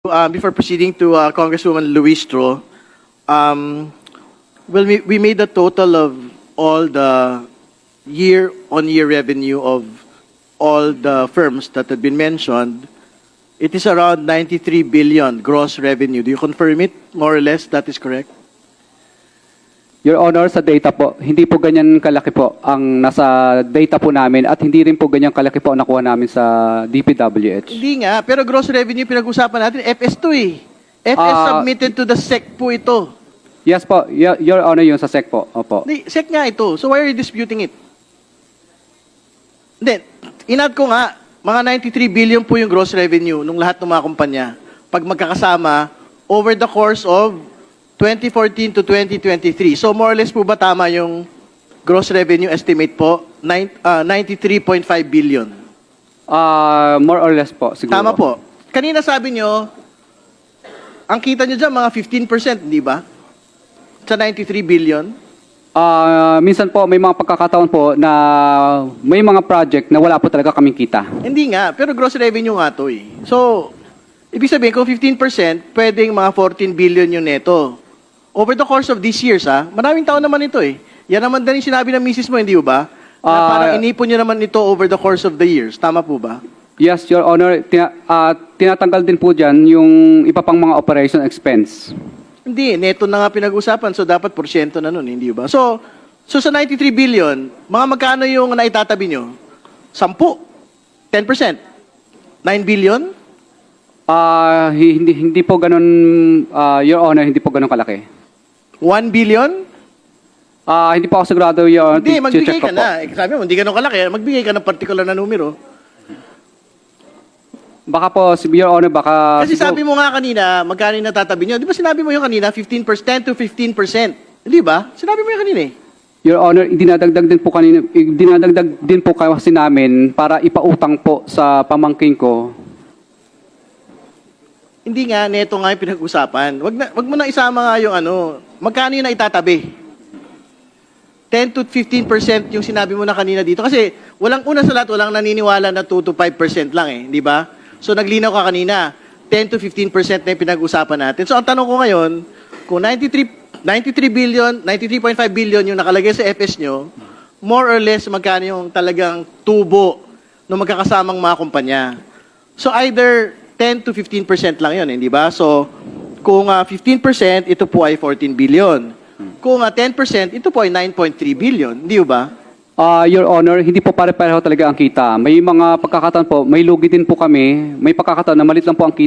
Before proceeding to Congresswoman Luis Tro, well, we made a total of all the year-on-year revenue of all the firms that had been mentioned. It is around 93 billion gross revenue. Do you confirm it? More or less, that is correct? Your Honor, sa data po, hindi po ganyan kalaki po ang nasa data po namin at hindi rin po ganyan kalaki po ang nakuha namin sa DPWH. Hindi nga, pero gross revenue pinag-usapan natin, FS to eh. FS submitted to the SEC po ito. Yes po, Your Honor, yung sa SEC po. Opo. Hindi, SEC nga ito. So why are you disputing it? Hindi, inad ko nga, mga 93 billion po yung gross revenue nung lahat ng mga kumpanya. Pag magkakasama, over the course of 2014 to 2023. So more or less po ba tama yung gross revenue estimate po? 93.5 billion. More or less po, siguro. Tama po. Kanina sabi nyo, ang kita nyo dyan, mga 15%, di ba? Sa 93 billion. Minsan po, may mga pagkakataon po na may mga project na wala po talaga kaming kita. Hindi nga, pero gross revenue nga to eh. So, ibig sabihin, kung 15%, pwedeng mga 14 billion yung neto. Over the course of these years, maraming taon naman ito eh. Yan naman din yung sinabi ng misis mo, hindi ba? Na parang inipon nyo naman ito over the course of the years. Tama po ba? Yes, Your Honor. Tinatanggal din po dyan yung iba pang mga operation expense. Hindi, neto na nga pinag-usapan, so dapat porsyento na nun, hindi ba? So sa 93 billion, mga magkano yung naitatabi nyo? 10? 10%? 9 billion? Hindi po ganun, Your Honor, hindi po ganun kalaki. 1 billion? Hindi po ako sigurado, Your Honor. Hindi, magbigay Check ka ko po. na. Sabi mo, hindi ganun kalaki. Magbigay ka ng particular na numero. Baka po, Your Honor, baka... Kasi sabi mo nga kanina, magkano yung natatabi nyo? Di ba sinabi mo yung kanina, 15% to 15%? Di ba? Sinabi mo yung kanina eh. Your Honor, dinadagdag din po kasi namin para ipautang po sa pamangking ko. Hindi nga, neto nga yung pinag-usapan. Wag mo na isama nga yung ano, magkano yung naitatabi? 10 to 15% yung sinabi mo na kanina dito. Kasi walang una sa lahat, walang naniniwala na 2 to 5% lang eh. Di ba? So naglinaw ka kanina, 10 to 15% na yung pinag-usapan natin. So ang tanong ko ngayon, kung 93 billion, 93.5 billion yung nakalagay sa FS nyo, more or less magkano yung talagang tubo ng magkakasamang mga kumpanya. So either 10 to 15% lang yun, hindi ba? So kung 15%, ito po ay 14 billion. Kung 10%, ito po ay 9.3 billion, hindi ba? Your Honor, hindi po pare-pareho talaga ang kita. May mga pagkakataon po, may lugi din po kami. May pagkakataon na malit lang po ang kita.